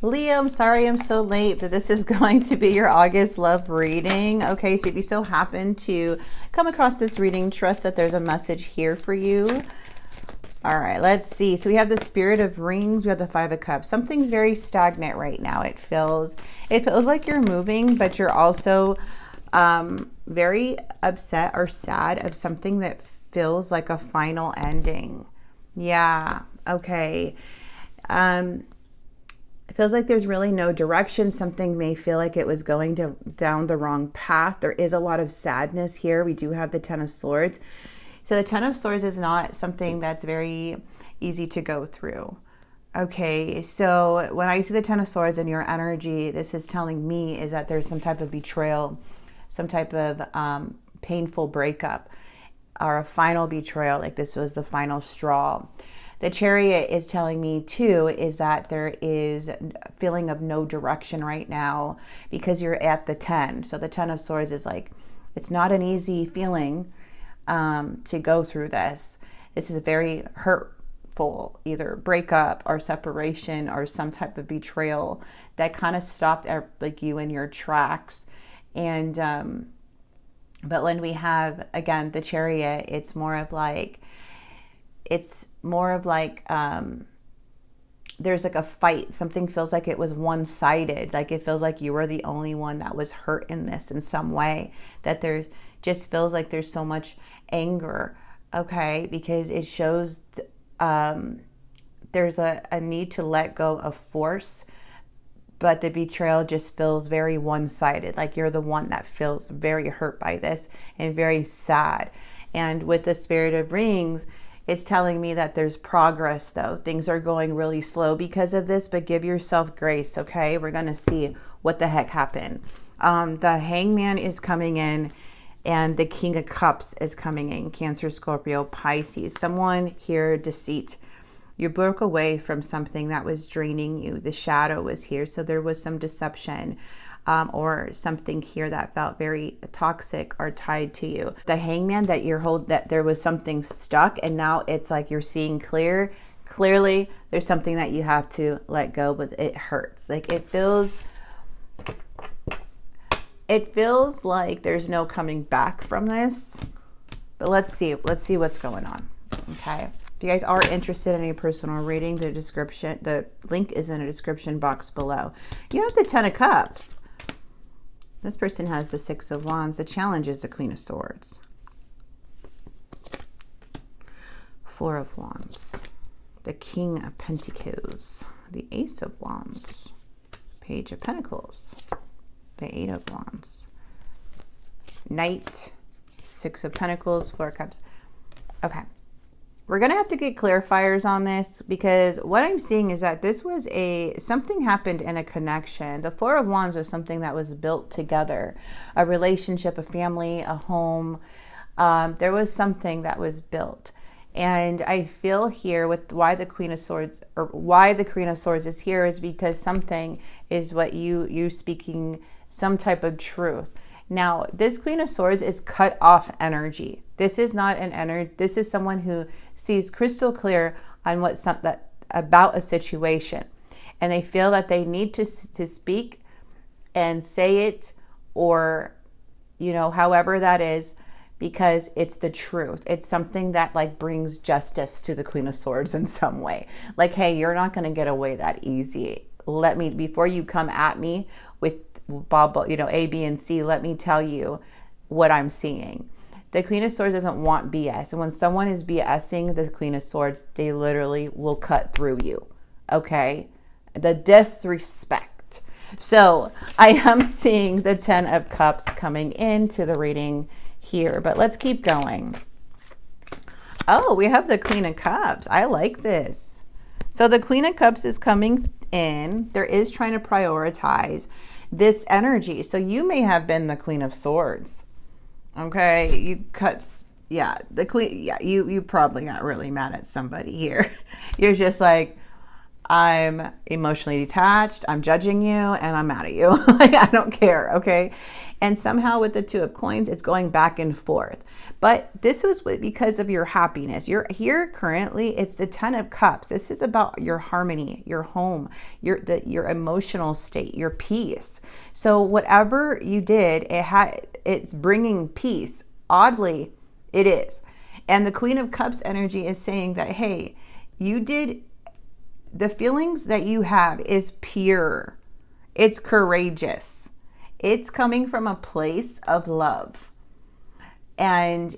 Leo, I'm sorry I'm so late, but this is going to be your August love reading. Okay, so if you so happen to come across this reading, trust that there's a message here for you. All right, let's see. So we have the Spirit of Rings, we have the Five of Cups. Something's very stagnant right now. It feels like you're moving, but you're also very upset or sad of something that feels like a final ending. Yeah, okay. It feels like there's really no direction. Something may feel like it was going down the wrong path. There is a lot of sadness here. We do have the Ten of Swords. So the Ten of Swords is not something that's very easy to go through. Okay, so when I see the Ten of Swords in your energy, this is telling me is that there's some type of betrayal, some type of painful breakup, or a final betrayal, like this was the final straw. The Chariot is telling me too is that there is a feeling of no direction right now because you're at the 10. So the 10 of Swords is like, it's not an easy feeling to go through this. This is a very hurtful, either breakup or separation or some type of betrayal that kind of stopped like you in your tracks. And but when we have, again, the Chariot, it's more of like there's like a fight. Something feels like it was one-sided. Like it feels like you were the only one that was hurt in this in some way. That there just feels like there's so much anger, okay? Because it shows there's a need to let go of force, but the betrayal just feels very one-sided. Like you're the one that feels very hurt by this and very sad. And with the Spirit of Rings, it's telling me that there's progress, though. Things are going really slow because of this, but give yourself grace, okay? We're going to see what the heck happened. The Hangman is coming in, and the King of Cups is coming in. Cancer, Scorpio, Pisces. Someone here, deceit. You broke away from something that was draining you. The shadow was here, so there was some deception. Or something here that felt very toxic or tied to you. The Hangman, that there was something stuck, and now it's like you're seeing clearly there's something that you have to let go, but it hurts. Like it feels like there's no coming back from this. But let's see what's going on. Okay. If you guys are interested in a personal reading, the link is in the description box below. You have the Ten of Cups. This person has the Six of Wands. The challenge is the Queen of Swords. Four of Wands. The King of Pentacles. The Ace of Wands. Page of Pentacles. The Eight of Wands. Knight. Six of Pentacles. Four of Cups. Okay. We're going to have to get clarifiers on this because what I'm seeing is that this was something happened in a connection. The Four of Wands was something that was built together, a relationship, a family, a home. There was something that was built. And I feel here with why the Queen of Swords is here is because something is what you speaking some type of truth. Now, this Queen of Swords is cut off energy. This is not an energy. This is someone who sees crystal clear on about a situation, and they feel that they need to speak and say it, or however that is, because it's the truth. It's something that like brings justice to the Queen of Swords in some way. Like, hey, you're not going to get away that easy. Before you come at me with Bob, A, B, and C, let me tell you what I'm seeing. The Queen of Swords doesn't want BS. And when someone is BSing the Queen of Swords, they literally will cut through you. Okay? The disrespect. So I am seeing the Ten of Cups coming into the reading here. But let's keep going. Oh, we have the Queen of Cups. I like this. So the Queen of Cups is coming in. There is trying to prioritize this energy. So you may have been the Queen of Swords. Okay, the Queen, you probably got really mad at somebody here. You're just like, I'm emotionally detached, I'm judging you, and I'm mad at you. Like, I don't care, okay? And somehow with the Two of Coins, it's going back and forth. But this was because of your happiness. You're here currently, it's the Ten of Cups. This is about your harmony, your home, your emotional state, your peace. So whatever you did, it's bringing peace. Oddly, it is. And the Queen of Cups energy is saying that, hey, you did, the feelings that you have is pure. It's courageous. It's coming from a place of love. And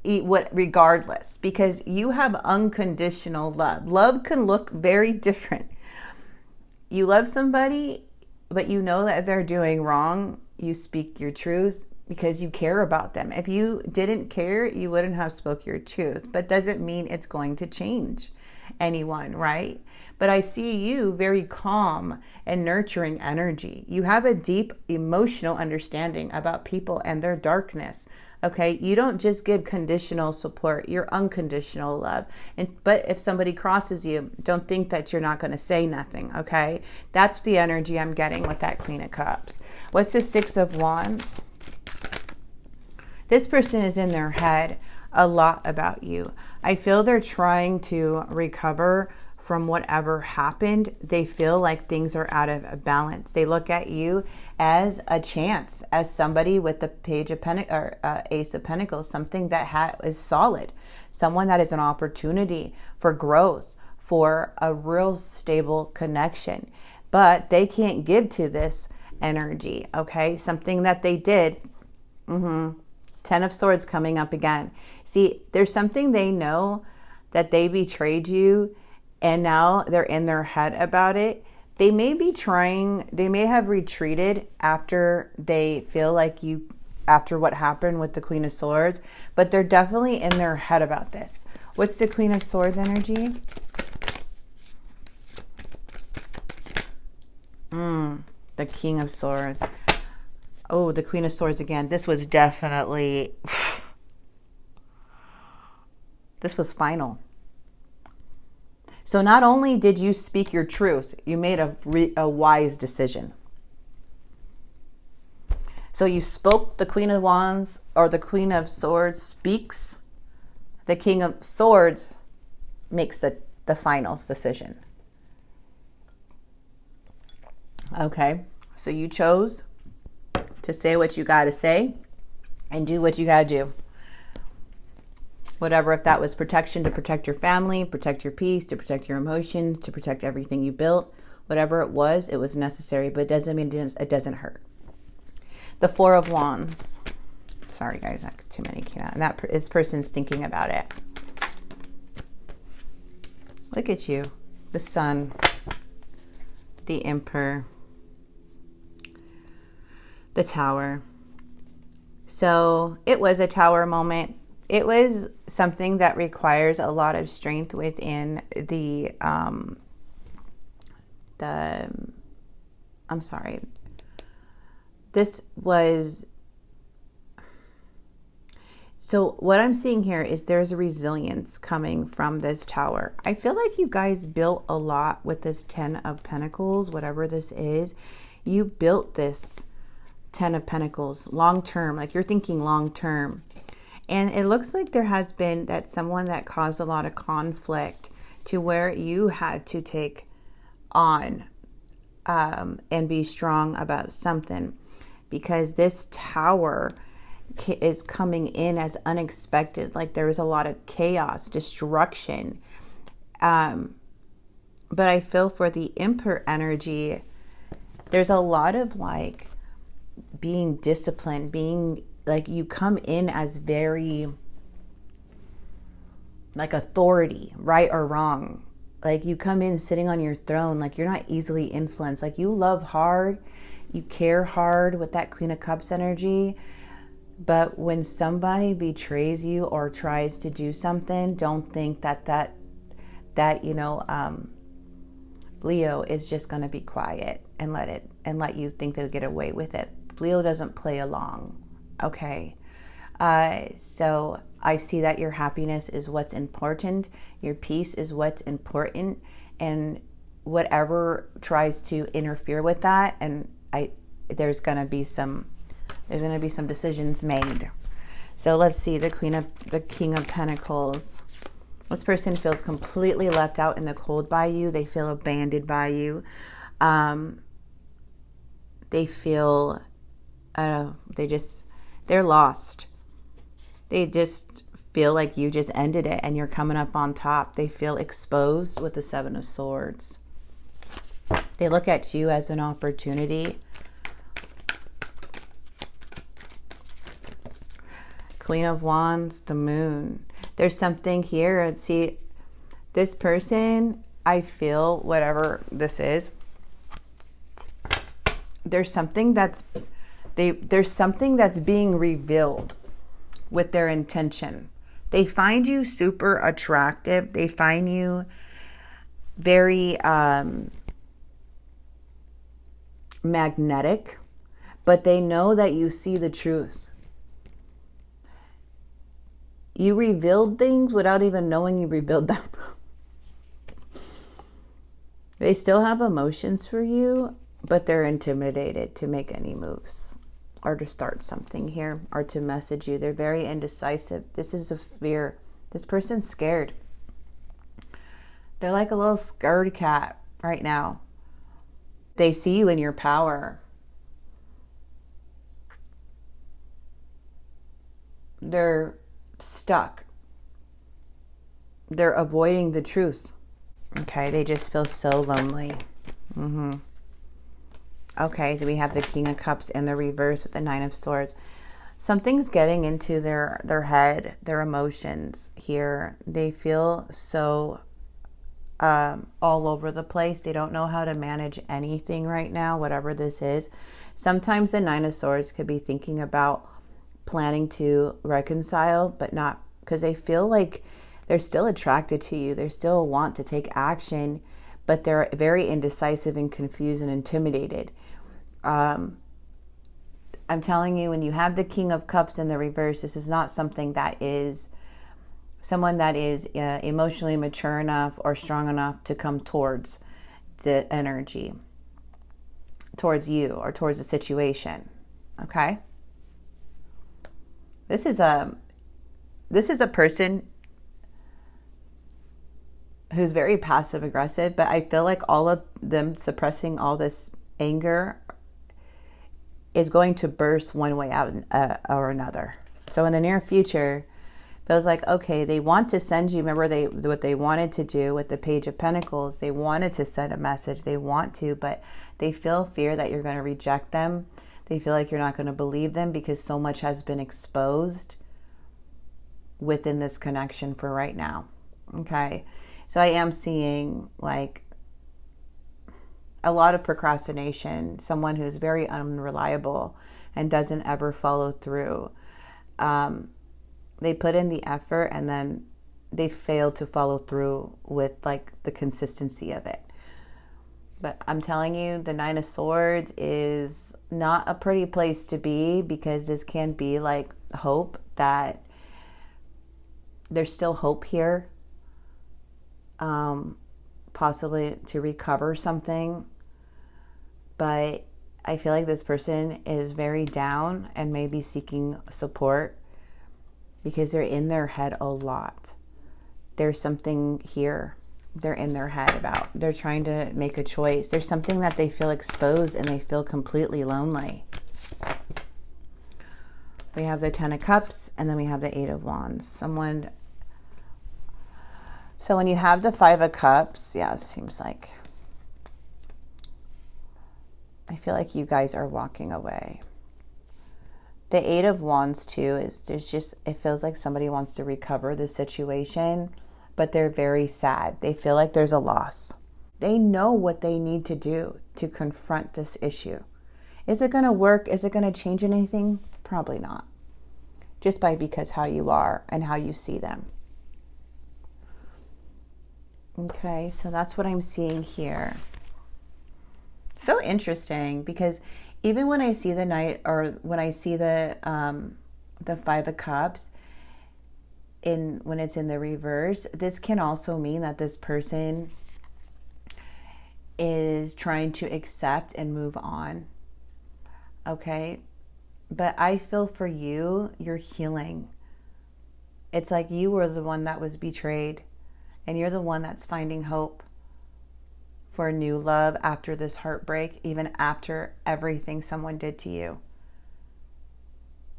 regardless, because you have unconditional love. Love can look very different. You love somebody, but you know that they're doing wrong. You speak your truth because you care about them. If you didn't care, you wouldn't have spoke your truth. But doesn't mean it's going to change anyone, right? But I see you very calm and nurturing energy. You have a deep emotional understanding about people and their darkness. Okay, you don't just give conditional support, you're unconditional love. But if somebody crosses you, don't think that you're not going to say nothing, okay? That's the energy I'm getting with that Queen of Cups. What's the Six of Wands? This person is in their head a lot about you. I feel they're trying to recover from whatever happened. They feel like things are out of balance. They look at you as a chance, as somebody with the Page of Pentacles or Ace of Pentacles, something that is solid, someone that is an opportunity for growth, for a real stable connection. But they can't give to this energy, okay? Something that they did. Ten of Swords coming up again. See, there's something they know that they betrayed you, and now they're in their head about it. They may have retreated after they feel like after what happened with the Queen of Swords, but they're definitely in their head about this. What's the Queen of Swords energy? The King of Swords. Oh, the Queen of Swords again. This was definitely, this was final. So not only did you speak your truth, you made a wise decision. So you spoke, the Queen of Wands or the Queen of Swords speaks. The King of Swords makes the final decision. Okay, so you chose to say what you got to say and do what you got to do. Whatever, if that was protection to protect your family, protect your peace, to protect your emotions, to protect everything you built, whatever it was necessary, but it doesn't mean it doesn't hurt. The Four of Wands. Sorry guys, too many came out. And this person's thinking about it. Look at you. The Sun. The Emperor. The Tower. So it was a Tower moment. It was something that requires a lot of strength within I'm sorry. This was, so what I'm seeing here is there's a resilience coming from this Tower. I feel like you guys built a lot with this Ten of Pentacles, whatever this is. You built this Ten of Pentacles long term, like you're thinking long term. And it looks like there has been someone that caused a lot of conflict to where you had to take on and be strong about something, because this Tower is coming in as unexpected. Like there was a lot of chaos, destruction. But I feel for the Emperor energy, there's a lot of like being disciplined, being like you come in as very like authority, right or wrong. Like you come in sitting on your throne, like you're not easily influenced. Like you love hard, you care hard with that Queen of Cups energy. But when somebody betrays you or tries to do something, don't think that Leo is just going to be quiet and let you think they'll get away with it. Leo doesn't play along. Okay, so I see that your happiness is what's important. Your peace is what's important. And whatever tries to interfere with that, and there's going to be some decisions made. So let's see, the King of Pentacles. This person feels completely left out in the cold by you. They feel abandoned by you. They feel, they're lost. They just feel like you just ended it and you're coming up on top. They feel exposed with the Seven of Swords. They look at you as an opportunity. Queen of Wands, the Moon. There's something here. See, this person, I feel, whatever this is, there's something that's being revealed with their intention. They find you super attractive. They find you very magnetic, but they know that you see the truth. You revealed things without even knowing you revealed them. They still have emotions for you, but they're intimidated to make any moves or to start something here or to message you. They're very indecisive. This is a fear. This person's scared. They're like a little scared cat right now. They see you in your power. They're stuck. They're avoiding the truth. Okay, they just feel so lonely. Okay, so we have the King of Cups in the reverse with the Nine of Swords. Something's getting into their head, their emotions here. They feel so all over the place. They don't know how to manage anything right now, whatever this is. Sometimes the Nine of Swords could be thinking about planning to reconcile, but not, because they feel like they're still attracted to you. They still want to take action, but they're very indecisive and confused and intimidated. I'm telling you, when you have the King of Cups in the reverse, this is not something that is someone that is emotionally mature enough or strong enough to come towards the energy, towards you or towards the situation. Okay? This is a person who's very passive aggressive, but I feel like all of them suppressing all this anger is going to burst one way out or another. So in the near future, feels like, okay, they want to send you, remember what they wanted to do with the Page of Pentacles, they wanted to send a message, they want to, but they feel fear that you're going to reject them. They feel like you're not going to believe them because so much has been exposed within this connection for right now. Okay. So I am seeing like a lot of procrastination, someone who's very unreliable and doesn't ever follow through. They put in the effort and then they fail to follow through with like the consistency of it. But I'm telling you, the Nine of Swords is not a pretty place to be, because this can be like hope, that there's still hope here, possibly to recover something. But I feel like this person is very down and maybe seeking support because they're in their head a lot. There's something here they're in their head about. They're trying to make a choice. There's something that they feel exposed and they feel completely lonely. We have the Ten of Cups and then we have the Eight of Wands. So when you have the Five of Cups, yeah, it seems like, I feel like you guys are walking away. The Eight of Wands too is it feels like somebody wants to recover the situation, but they're very sad. They feel like there's a loss. They know what they need to do to confront this issue. Is it going to work? Is it going to change anything? Probably not. Just because how you are and how you see them. Okay, so that's what I'm seeing here. So interesting, because even when I see the Knight, or when I see the Five of Cups, when it's in the reverse, this can also mean that this person is trying to accept and move on. Okay? But I feel for you, you're healing. It's like you were the one that was betrayed, and you're the one that's finding hope for a new love after this heartbreak, even after everything someone did to you.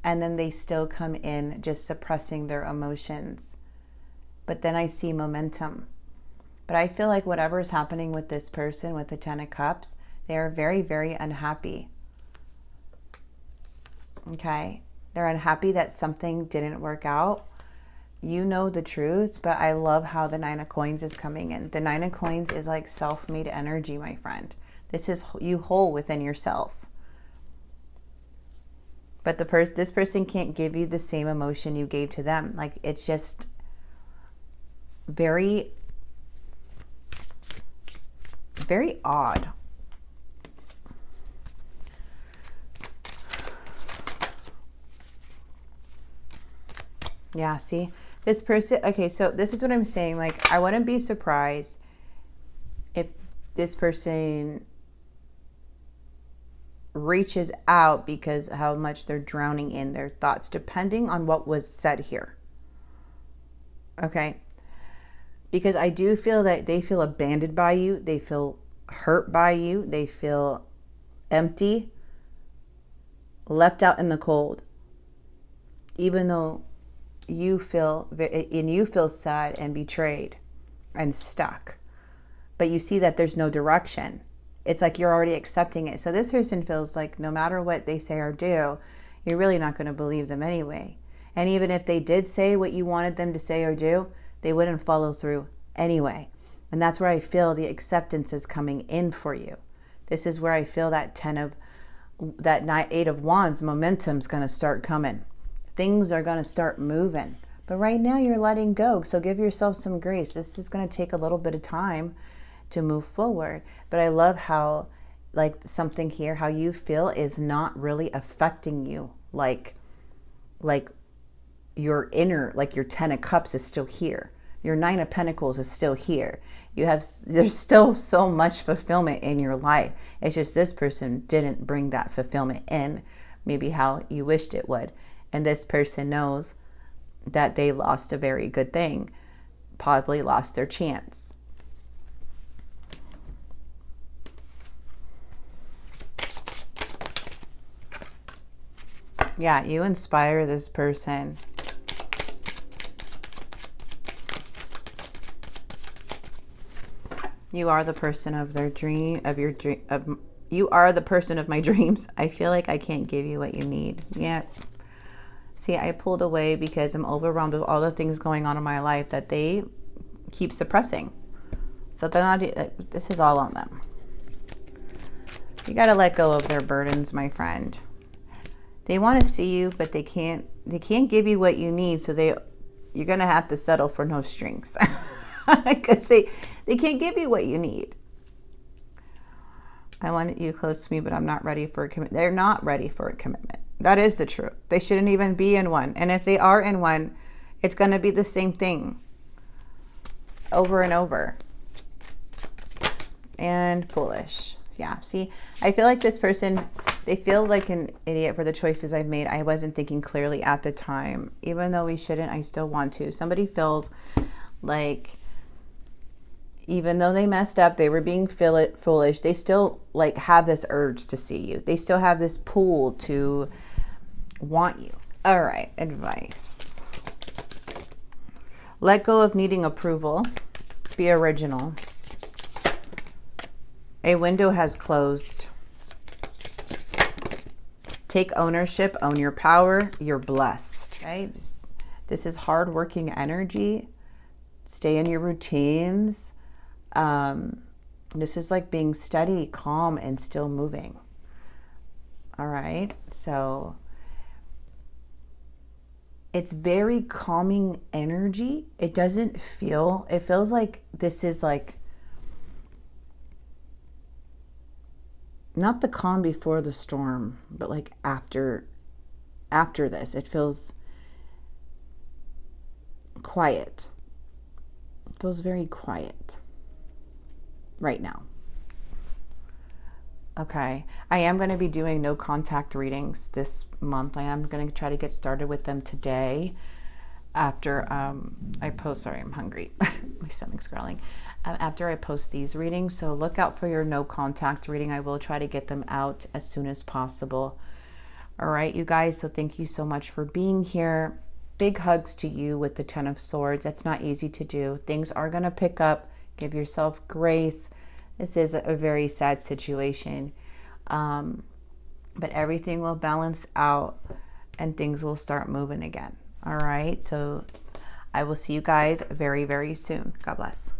And then they still come in just suppressing their emotions. But then I see momentum. But I feel like whatever is happening with this person with the 10 of Cups, they are very, very unhappy. Okay? They're unhappy that something didn't work out. You know the truth, but I love how the 9 of Coins is coming in. The 9 of Coins is like self-made energy, my friend. This is you whole within yourself. But this person can't give you the same emotion you gave to them. Like, it's just very, very odd. Yeah, see? This person, okay, so this is what I'm saying. Like, I wouldn't be surprised if this person reaches out because how much they're drowning in their thoughts, depending on what was said here. Okay? Because I do feel that they feel abandoned by you. They feel hurt by you. They feel empty, left out in the cold. Even though you feel sad and betrayed and stuck, but you see that there's no direction. It's like you're already accepting it. So this person feels like no matter what they say or do, you're really not going to believe them anyway. And even if they did say what you wanted them to say or do, they wouldn't follow through anyway. And that's where I feel the acceptance is coming in for you. This is where I feel that 8 of Wands momentum's going to start coming. Things are going to start moving. But right now you're letting go. So give yourself some grace. This is going to take a little bit of time to move forward. But I love how, like, something here, how you feel is not really affecting you. Like your inner, like your 10 of Cups is still here. Your 9 of Pentacles is still here. There's still so much fulfillment in your life. It's just this person didn't bring that fulfillment in, maybe how you wished it would. And this person knows that they lost a very good thing, probably lost their chance. Yeah, you inspire this person. You are the person of their dream, you are the person of my dreams. I feel like I can't give you what you need. Yeah. See, I pulled away because I'm overwhelmed with all the things going on in my life that they keep suppressing. So they're not, this is all on them. You got to let go of their burdens, my friend. They want to see you, but they can't give you what you need. So you're going to have to settle for no strings because they can't give you what you need. I want you close to me, but I'm not ready for a commitment. They're not ready for a commitment. That is the truth. They shouldn't even be in one. And if they are in one, it's going to be the same thing over and over. And foolish. Yeah. See, I feel like this person, they feel like an idiot for the choices I've made. I wasn't thinking clearly at the time. Even though we shouldn't, I still want to. Somebody feels like even though they messed up, they were being foolish, they still like have this urge to see you. They still have this pull to want you. All right, advice. Let go of needing approval. Be original. A window has closed. Take ownership. Own your power. You're blessed. Okay? This is hardworking energy. Stay in your routines. This is like being steady, calm, and still moving. All right. So it's very calming energy. It feels like this is like not the calm before the storm, but like after this, it feels quiet. It feels very quiet right now. Okay. I am going to be doing no contact readings this month. I am going to try to get started with them today after I post. Sorry, I'm hungry. My stomach's growling. After I post these readings. So look out for your no contact reading. I will try to get them out as soon as possible. All right, you guys. So thank you so much for being here. Big hugs to you with the Ten of Swords. That's not easy to do. Things are going to pick up. Give yourself grace. This is a very sad situation, but everything will balance out and things will start moving again. All right, so I will see you guys very, very soon. God bless.